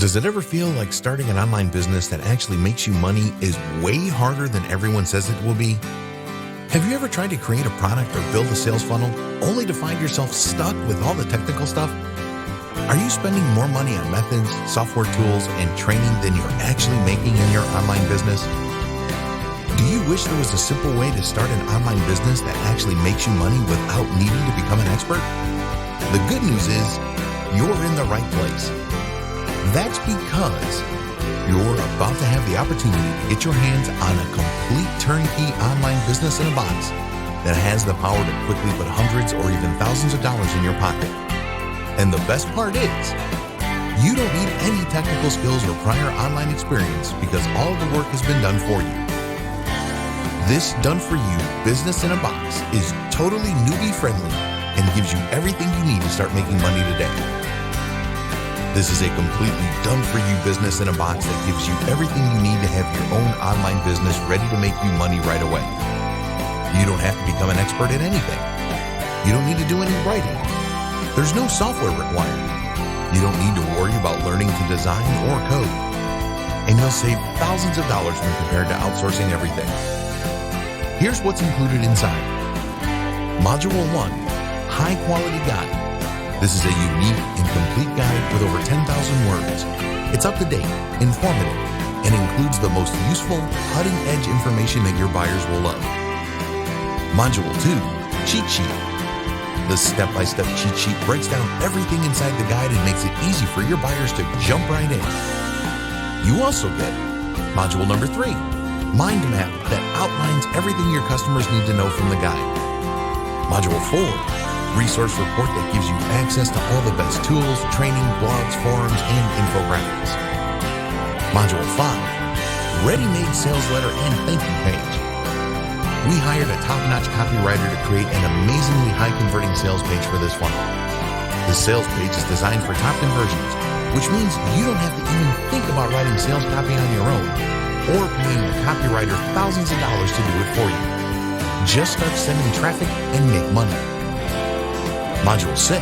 Does it ever feel like starting an online business that actually makes you money is way harder than everyone says it will be? Have you ever tried to create a product or build a sales funnel only to find yourself stuck with all the technical stuff? Are you spending more money on methods, software tools, and training than you're actually making in your online business? Do you wish there was a simple way to start an online business that actually makes you money without needing to become an expert? The good news is you're in the right place. That's because you're about to have the opportunity to get your hands on a complete turnkey online business in a box that has the power to quickly put hundreds or even thousands of dollars in your pocket. And the best part is, you don't need any technical skills or prior online experience because all the work has been done for you. This done-for-you business in a box is totally newbie-friendly and gives you everything you need to start making money today. This is a completely done-for-you business in a box that gives you everything you need to have your own online business ready to make you money right away. You don't have to become an expert at anything. You don't need to do any writing. There's no software required. You don't need to worry about learning to design or code. And you'll save thousands of dollars when compared to outsourcing everything. Here's what's included inside. Module 1, High Quality Guide. This is a unique and complete guide with over 10,000 words. It's up to date, informative, and includes the most useful, cutting-edge information that your buyers will love. Module 2, Cheat Sheet. The step-by-step cheat sheet breaks down everything inside the guide and makes it easy for your buyers to jump right in. You also get Module number 3, Mind Map, that outlines everything your customers need to know from the guide. Module 4, Resource Report, that gives you access to all the best tools, training, blogs, forums, and infographics. Module 5, Ready-Made Sales Letter and Thank You Page. We hired a top-notch copywriter to create an amazingly high-converting sales page for this funnel. The sales page is designed for top conversions, which means you don't have to even think about writing sales copy on your own or paying a copywriter thousands of dollars to do it for you. Just start sending traffic and make money. Module 6,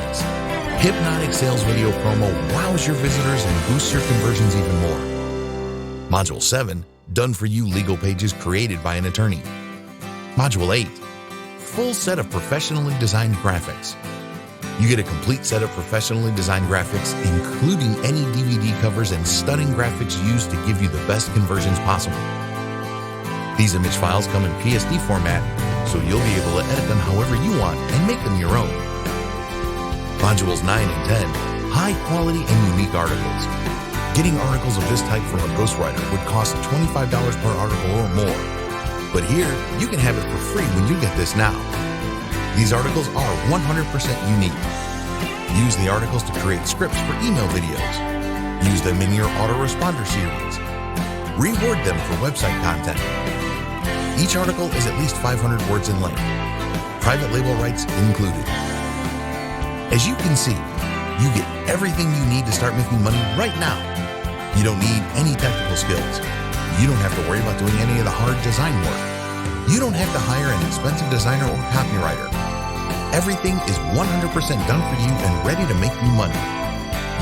Hypnotic Sales Video Promo wows your visitors and boosts your conversions even more. Module 7, Done-for-you legal pages created by an attorney. Module 8, Full set of professionally designed graphics. You get a complete set of professionally designed graphics, including any DVD covers and stunning graphics used to give you the best conversions possible. These image files come in PSD format, so you'll be able to edit them however you want and make them your own. Modules 9 and 10, High Quality and Unique Articles. Getting articles of this type from a ghostwriter would cost $25 per article or more. But here, you can have it for free when you get this now. These articles are 100% unique. Use the articles to create scripts for email videos. Use them in your autoresponder series. Reword them for website content. Each article is at least 500 words in length. Private label rights included. As you can see, you get everything you need to start making money right now. You don't need any technical skills. You don't have to worry about doing any of the hard design work. You don't have to hire an expensive designer or copywriter. Everything is 100% done for you and ready to make you money.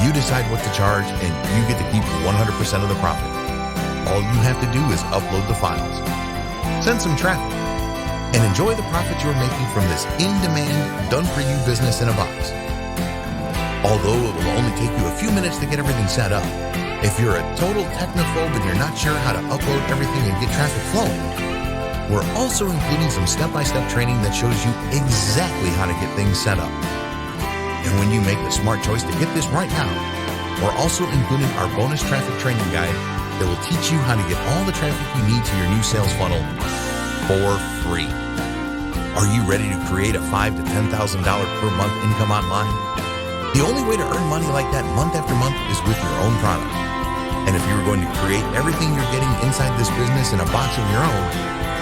You decide what to charge and you get to keep 100% of the profit. All you have to do is upload the files, send some traffic, and enjoy the profit you're making from this in-demand, done-for-you business in a box. Although it will only take you a few minutes to get everything set up, if you're a total technophobe and you're not sure how to upload everything and get traffic flowing, we're also including some step-by-step training that shows you exactly how to get things set up. And when you make the smart choice to get this right now, we're also including our bonus traffic training guide that will teach you how to get all the traffic you need to your new sales funnel for free. Are you ready to create a $5,000 to $10,000 per month income online? The only way to earn money like that month after month is with your own product. And if you were going to create everything you're getting inside this business in a box of your own,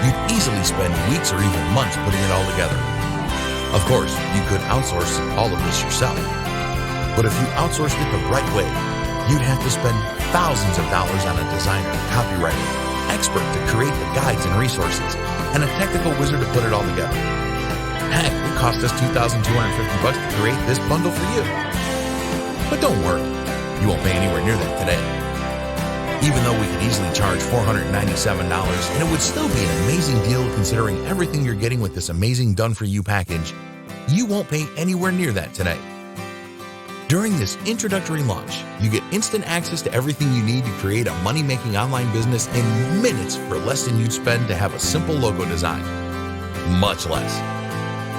you'd easily spend weeks or even months putting it all together. Of course, you could outsource all of this yourself. But if you outsourced it the right way, you'd have to spend thousands of dollars on a designer, copywriter, expert to create the guides and resources, and a technical wizard to put it all together. Heck, it cost us $2,250 to create this bundle for you. But don't worry, You won't pay anywhere near that today. Even though we could easily charge $497, and it would still be an amazing deal considering everything you're getting with this amazing done-for-you package, you won't pay anywhere near that today. During this introductory launch, you get instant access to everything you need to create a money-making online business in minutes for less than you'd spend to have a simple logo design. Much less.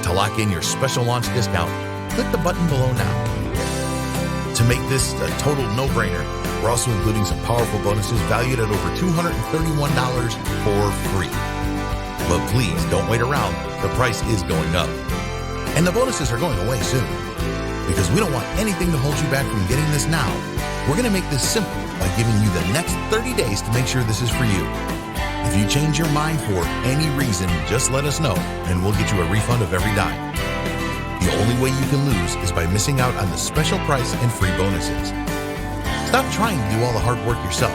To lock in your special launch discount, click the button below now. To make this a total no-brainer, we're also including some powerful bonuses valued at over $231 for free. But please don't wait around, the price is going up. And the bonuses are going away soon. Because we don't want anything to hold you back from getting this now, we're going to make this simple by giving you the next 30 days to make sure this is for you. If you change your mind for any reason, just let us know and we'll get you a refund of every dime. The only way you can lose is by missing out on the special price and free bonuses. Stop trying to do all the hard work yourself.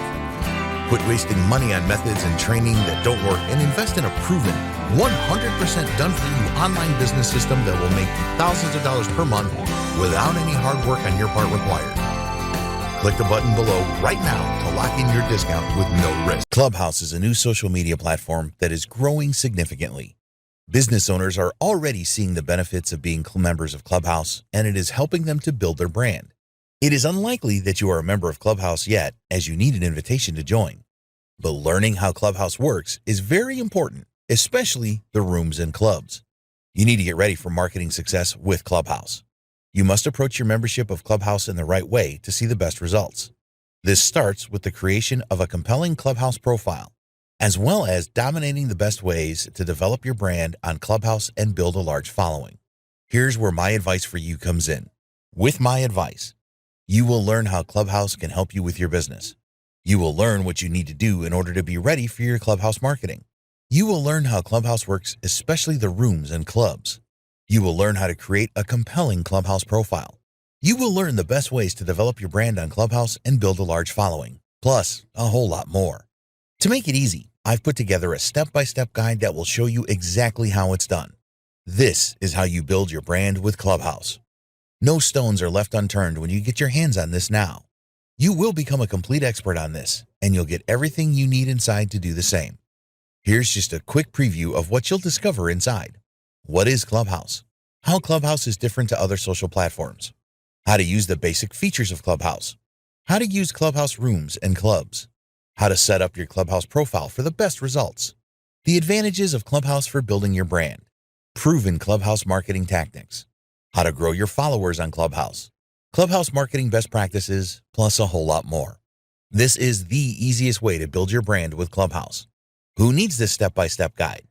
Quit wasting money on methods and training that don't work and invest in a proven, 100% done-for-you online business system that will make you thousands of dollars per month without any hard work on your part required. Click the button below right now to lock in your discount with no risk. Clubhouse is a new social media platform that is growing significantly. Business owners are already seeing the benefits of being members of Clubhouse, and it is helping them to build their brand. It is unlikely that you are a member of Clubhouse yet, as you need an invitation to join. But learning how Clubhouse works is very important, especially the rooms and clubs. You need to get ready for marketing success with Clubhouse. You must approach your membership of Clubhouse in the right way to see the best results. This starts with the creation of a compelling Clubhouse profile, as well as dominating the best ways to develop your brand on Clubhouse and build a large following. Here's where my advice for you comes in. With my advice, you will learn how Clubhouse can help you with your business. You will learn what you need to do in order to be ready for your Clubhouse marketing. You will learn how Clubhouse works, especially the rooms and clubs. You will learn how to create a compelling Clubhouse profile. You will learn the best ways to develop your brand on Clubhouse and build a large following, plus a whole lot more. To make it easy, I've put together a step-by-step guide that will show you exactly how it's done. This is how you build your brand with Clubhouse. No stones are left unturned when you get your hands on this now. You will become a complete expert on this, and you'll get everything you need inside to do the same. Here's just a quick preview of what you'll discover inside. What is Clubhouse? How Clubhouse is different to other social platforms. How to use the basic features of Clubhouse. How to use Clubhouse rooms and clubs. How to set up your Clubhouse profile for the best results. The advantages of Clubhouse for building your brand. Proven Clubhouse marketing tactics. How to grow your followers on Clubhouse. Clubhouse marketing best practices, plus a whole lot more. This is the easiest way to build your brand with Clubhouse. Who needs this step-by-step guide?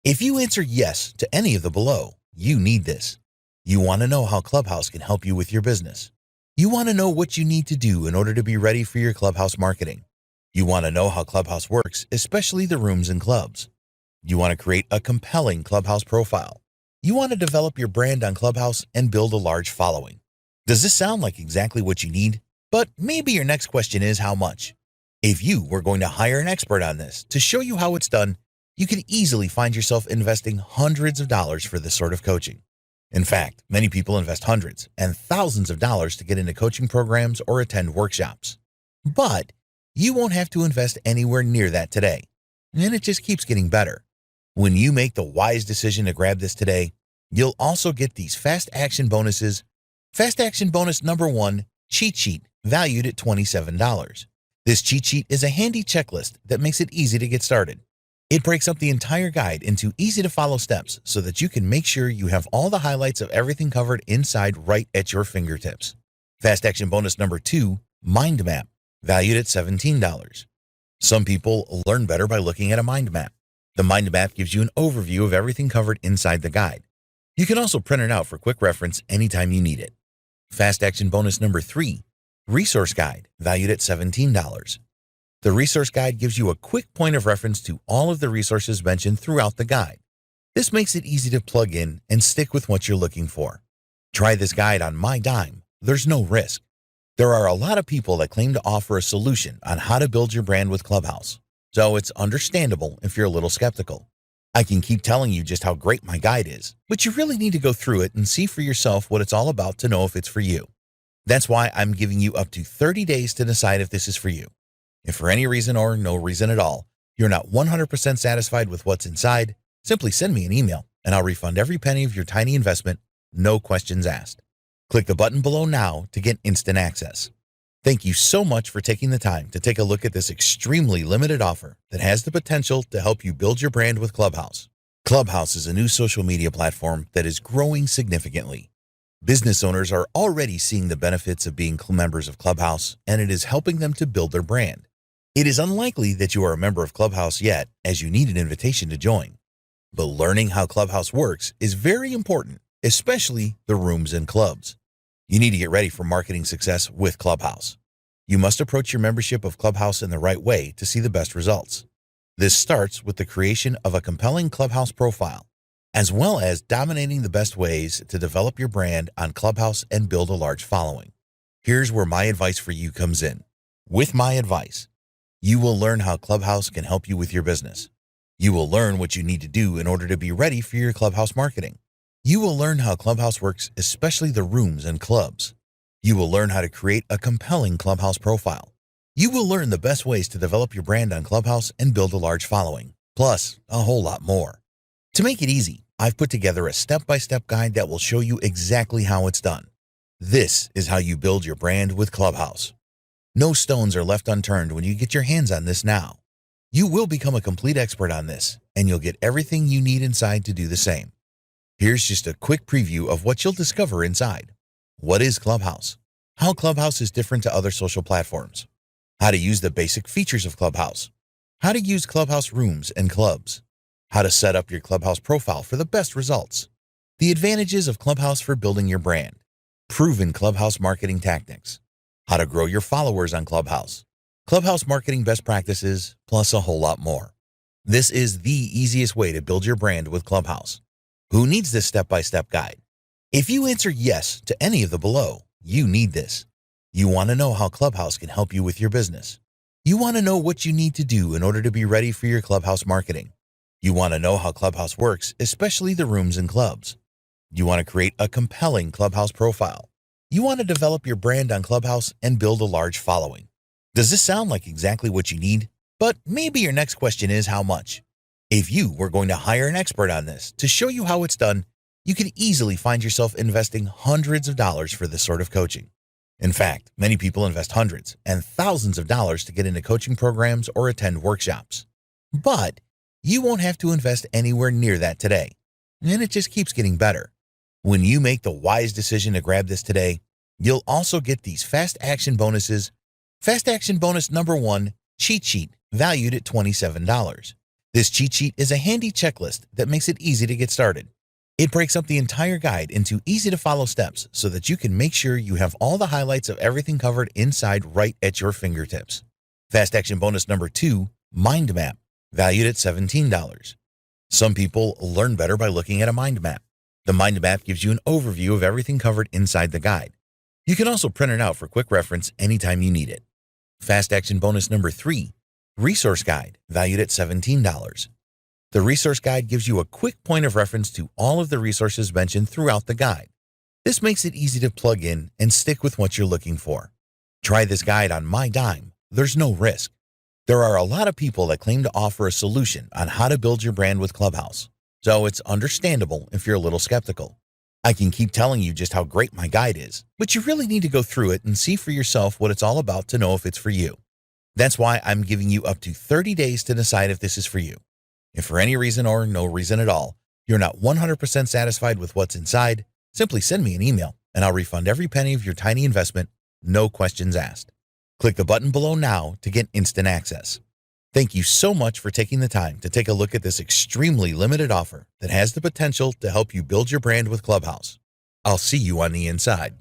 If you answer yes to any of the below, you need this. You want to know how Clubhouse can help you with your business. You want to know what you need to do in order to be ready for your Clubhouse marketing. You want to know how Clubhouse works, especially the rooms and clubs. You want to create a compelling Clubhouse profile. You want to develop your brand on Clubhouse and build a large following. Does this sound like exactly what you need? But maybe your next question is how much? If you were going to hire an expert on this to show you how it's done, you could easily find yourself investing hundreds of dollars for this sort of coaching. In fact, many people invest hundreds and thousands of dollars to get into coaching programs or attend workshops. But you won't have to invest anywhere near that today. And it just keeps getting better. When you make the wise decision to grab this today, you'll also get these fast action bonuses. Fast action bonus number 1, cheat sheet, valued at $27. This cheat sheet is a handy checklist that makes it easy to get started. It breaks up the entire guide into easy-to-follow steps so that you can make sure you have all the highlights of everything covered inside right at your fingertips. Fast action bonus number 2, mind map, valued at $17. Some people learn better by looking at a mind map. The mind map gives you an overview of everything covered inside the guide. You can also print it out for quick reference anytime you need it. Fast action bonus number 3, resource guide, valued at $17. The resource guide gives you a quick point of reference to all of the resources mentioned throughout the guide. This makes it easy to plug in and stick with what you're looking for. Try this guide on my dime. There's no risk. There are a lot of people that claim to offer a solution on how to build your brand with Clubhouse, so it's understandable if you're a little skeptical. I can keep telling you just how great my guide is, but you really need to go through it and see for yourself what it's all about to know if it's for you. That's why I'm giving you up to 30 days to decide if this is for you. If for any reason or no reason at all, you're not 100% satisfied with what's inside, simply send me an email and I'll refund every penny of your tiny investment, no questions asked. Click the button below now to get instant access. Thank you so much for taking the time to take a look at this extremely limited offer that has the potential to help you build your brand with Clubhouse. Clubhouse is a new social media platform that is growing significantly. Business owners are already seeing the benefits of being members of Clubhouse, and it is helping them to build their brand. It is unlikely that you are a member of Clubhouse yet, as you need an invitation to join. But learning how Clubhouse works is very important, especially the rooms and clubs. You need to get ready for marketing success with Clubhouse. You must approach your membership of Clubhouse in the right way to see the best results. This starts with the creation of a compelling Clubhouse profile, as well as dominating the best ways to develop your brand on Clubhouse and build a large following. Here's where my advice for you comes in. With my advice, you will learn how Clubhouse can help you with your business. You will learn what you need to do in order to be ready for your Clubhouse marketing. You will learn how Clubhouse works, especially the rooms and clubs. You will learn how to create a compelling Clubhouse profile. You will learn the best ways to develop your brand on Clubhouse and build a large following, plus a whole lot more. To make it easy, I've put together a step-by-step guide that will show you exactly how it's done. This is how you build your brand with Clubhouse. No stones are left unturned when you get your hands on this now. You will become a complete expert on this, and you'll get everything you need inside to do the same. Here's just a quick preview of what you'll discover inside. What is Clubhouse? How Clubhouse is different to other social platforms. How to use the basic features of Clubhouse. How to use Clubhouse rooms and clubs. How to set up your Clubhouse profile for the best results. The advantages of Clubhouse for building your brand. Proven Clubhouse marketing tactics. How to grow your followers on Clubhouse. Clubhouse marketing best practices, plus a whole lot more. This is the easiest way to build your brand with Clubhouse. Who needs this step-by-step guide? If you answer yes to any of the below, you need this. You want to know how Clubhouse can help you with your business. You want to know what you need to do in order to be ready for your Clubhouse marketing. You want to know how Clubhouse works, especially the rooms and clubs. You want to create a compelling Clubhouse profile. You want to develop your brand on Clubhouse and build a large following. Does this sound like exactly what you need? But maybe your next question is how much? If you were going to hire an expert on this to show you how it's done, you could easily find yourself investing hundreds of dollars for this sort of coaching. In fact, many people invest hundreds and thousands of dollars to get into coaching programs or attend workshops. But you won't have to invest anywhere near that today, and it just keeps getting better. When you make the wise decision to grab this today, you'll also get these fast action bonuses. Fast action bonus number 1, cheat sheet, valued at $27. This cheat sheet is a handy checklist that makes it easy to get started. It breaks up the entire guide into easy-to-follow steps so that you can make sure you have all the highlights of everything covered inside right at your fingertips. Fast action bonus number 2, mind map, valued at $17. Some people learn better by looking at a mind map. The mind map gives you an overview of everything covered inside the guide. You can also print it out for quick reference anytime you need it. Fast action bonus number 3, resource guide, valued at $17. The resource guide gives you a quick point of reference to all of the resources mentioned throughout the guide. This makes it easy to plug in and stick with what you're looking for. Try this guide on my dime. There's no risk. There are a lot of people that claim to offer a solution on how to build your brand with Clubhouse, so it's understandable if you're a little skeptical. I can keep telling you just how great my guide is, but you really need to go through it and see for yourself what it's all about to know if it's for you. That's why I'm giving you up to 30 days to decide if this is for you. If for any reason or no reason at all, you're not 100% satisfied with what's inside, simply send me an email and I'll refund every penny of your tiny investment, no questions asked. Click the button below now to get instant access. Thank you so much for taking the time to take a look at this extremely limited offer that has the potential to help you build your brand with Clubhouse. I'll see you on the inside.